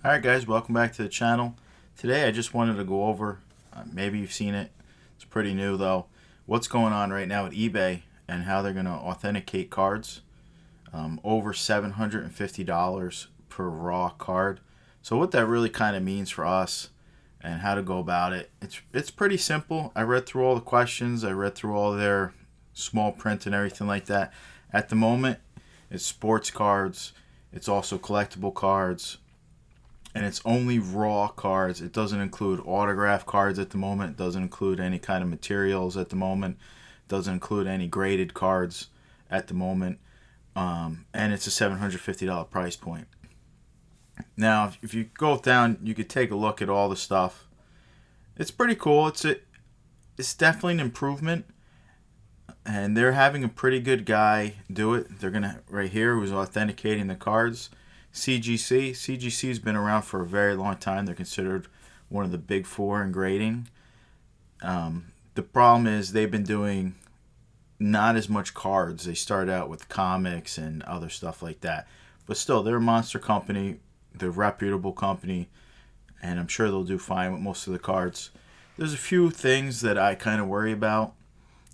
Alright guys, welcome back to the channel. Today I just wanted to go over, maybe you've seen it, it's pretty new though, what's going on right now with eBay and how they're going to authenticate cards. Over $750 per raw card. So what that really kind of means for us and how to go about it, it's pretty simple. I read through all the questions, I read through all their small print and everything like that. At the moment, it's sports cards, it's also collectible cards, and it's only raw cards. It doesn't include autograph cards at the moment. It doesn't include any kind of materials at the moment. It doesn't include any graded cards at the moment. And it's a $750 price point. Now, if you go down, you could take a look at all the stuff. It's pretty cool. It's definitely an improvement. And they're having a pretty good guy do it. They're gonna right here who's authenticating the cards. CGC has been around for a very long time. They're considered one of the big four in grading. The problem is they've been doing not as much cards. They started out with comics and other stuff like that. But still, they're a monster company. They're a reputable company. And I'm sure they'll do fine with most of the cards. There's a few things that I kind of worry about.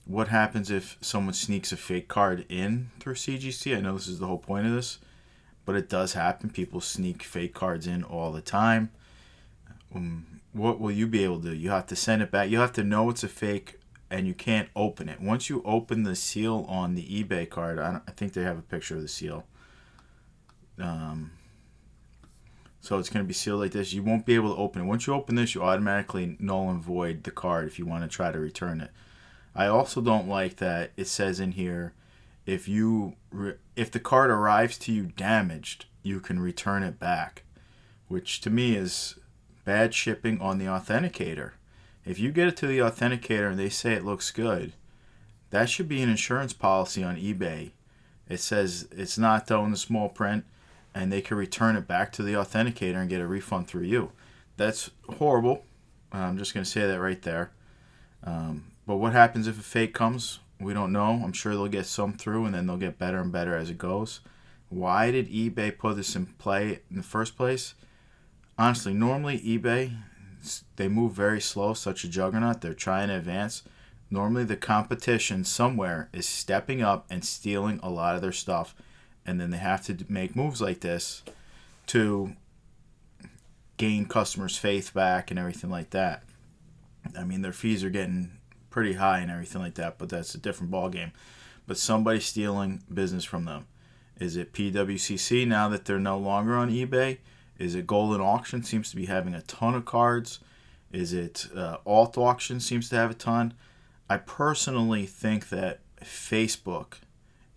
What happens if someone sneaks a fake card in through CGC? I know this is the whole point of this. But it does happen. People sneak fake cards in all the time. What will you be able to do? You have to send it back. You have to know it's a fake, and you can't open it. Once you open the seal on the eBay card, I think they have a picture of the seal. So it's going to be sealed like this. You won't be able to open it. Once you open this, you automatically null and void the card if you want to try to return it. I also don't like that it says in here, if the card arrives to you damaged, you can return it back, which to me is bad shipping on the authenticator. If you get it to the authenticator and they say it looks good, that should be an insurance policy on eBay. It says it's not though in the small print, and they can return it back to the authenticator and get a refund through you. That's horrible. I'm just going to say that right there. But what happens if a fake comes? We don't know. I'm sure they'll get some through, and then they'll get better and better as it goes. Why did eBay put this in play in the first place? Honestly, normally eBay, they move very slow, such a juggernaut. They're trying to advance. Normally the competition somewhere is stepping up and stealing a lot of their stuff, and then they have to make moves like this to gain customers' faith back and everything like that. I mean, their fees are getting pretty high and everything like that, but that's a different ball game. But somebody's stealing business from them. Is it PWCC now that they're no longer on eBay? Is it Golden Auction seems to be having a ton of cards? Is it Alt Auction seems to have a ton? I personally think that Facebook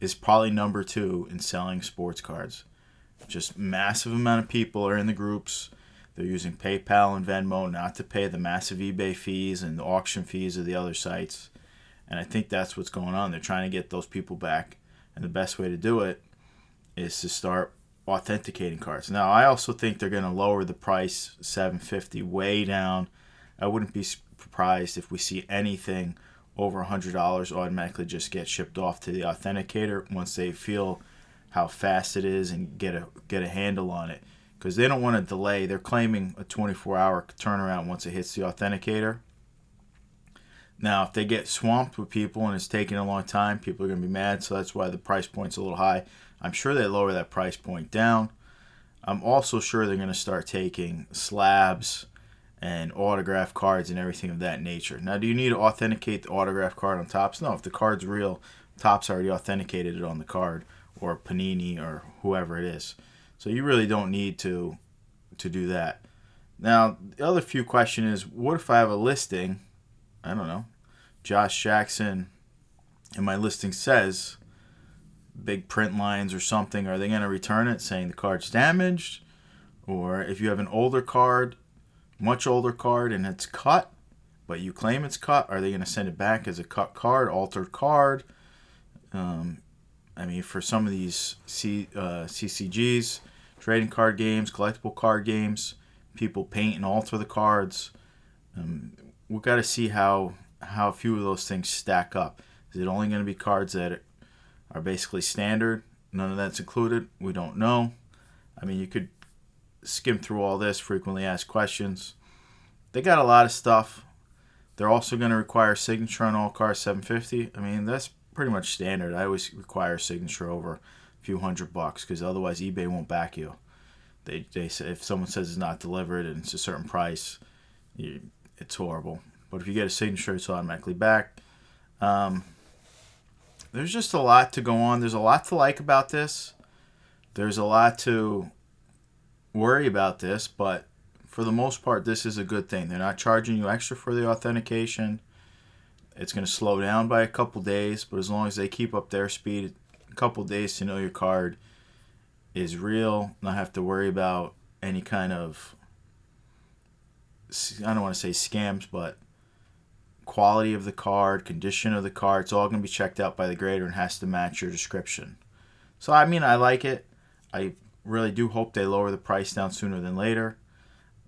is probably number 2 in selling sports cards. Just massive amount of people are in the groups. They're using PayPal and Venmo not to pay the massive eBay fees and the auction fees of the other sites. And I think that's what's going on. They're trying to get those people back. And the best way to do it is to start authenticating cards. Now, I also think they're going to lower the price, $750, way down. I wouldn't be surprised if we see anything over $100 automatically just get shipped off to the authenticator once they feel how fast it is and get a handle on it. Because they don't want to delay. They're claiming a 24-hour turnaround once it hits the authenticator. Now, if they get swamped with people and it's taking a long time, people are going to be mad, so that's why the price point's a little high. I'm sure they lower that price point down. I'm also sure they're going to start taking slabs and autograph cards and everything of that nature. Now, do you need to authenticate the autograph card on Topps? No, if the card's real, Topps already authenticated it on the card, or Panini, or whoever it is. So you really don't need to do that. Now, the other few question is, what if I have a listing, I don't know, Josh Jackson, and my listing says big print lines or something, are they going to return it saying the card's damaged? Or if you have an older card, much older card, and it's cut, but you claim it's cut, are they going to send it back as a cut card, altered card? I mean, for some of these CCGs, trading card games, collectible card games, people paint and alter the cards. We've got to see how a few of those things stack up. Is it only going to be cards that are basically standard? None of that's included? We don't know. I mean, you could skim through all this, frequently asked questions. They got a lot of stuff. They're also going to require signature on all cars 750. I mean, that's pretty much standard. I always require signature over a few $100 because otherwise eBay won't back you. They say if someone says it's not delivered and it's a certain price, it's horrible. But if you get a signature, it's automatically back. There's just a lot to go on. There's a lot to like about this. There's a lot to worry about this, but for the most part, this is a good thing. They're not charging you extra for the authentication. It's going to slow down by a couple days, but as long as they keep up their speed, a couple days to know your card is real, not have to worry about any kind of, I don't want to say scams, but quality of the card, condition of the card, it's all going to be checked out by the grader and has to match your description. So, I mean, I like it. I really do hope they lower the price down sooner than later.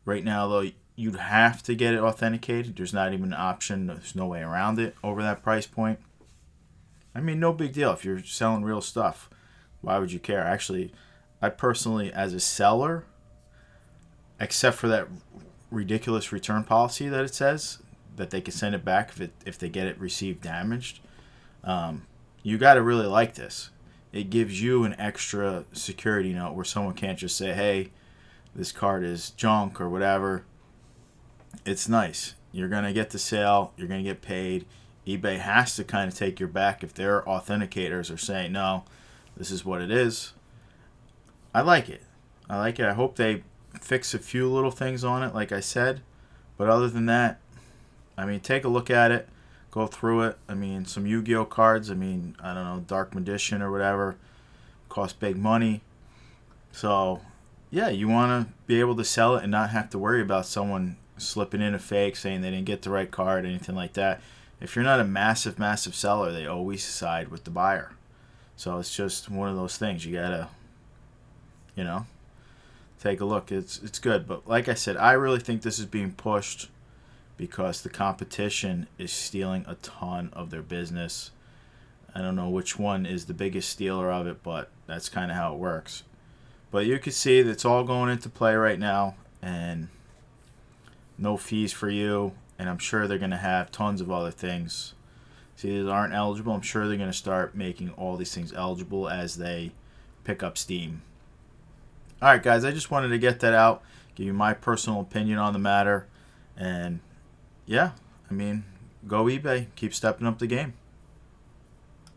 Right now, though, you'd have to get it authenticated. There's not even an option. There's no way around it over that price point. I mean, no big deal. If you're selling real stuff, why would you care? Actually, I personally, as a seller, except for that ridiculous return policy that it says that they can send it back if they get it received damaged, you got to really like this. It gives you an extra security note where someone can't just say, hey, this card is junk or whatever. It's nice. You're going to get the sale. You're going to get paid. eBay has to kind of take your back if their authenticators are saying, no, this is what it is. I like it. I hope they fix a few little things on it, like I said. But other than that, I mean, take a look at it. Go through it. I mean, some Yu-Gi-Oh cards. I mean, I don't know, Dark Magician or whatever. Cost big money. So, yeah, you want to be able to sell it and not have to worry about someone slipping in a fake, saying they didn't get the right card, anything like that. If you're not a massive, massive seller, they always side with the buyer. So it's just one of those things. You got to, take a look. It's good. But like I said, I really think this is being pushed because the competition is stealing a ton of their business. I don't know which one is the biggest stealer of it, but that's kind of how it works. But you can see that it's all going into play right now, and no fees for you, and I'm sure they're going to have tons of other things. See, these aren't eligible. I'm sure they're going to start making all these things eligible as they pick up steam. All right, guys, I just wanted to get that out, give you my personal opinion on the matter, and yeah, I mean, go eBay. Keep stepping up the game.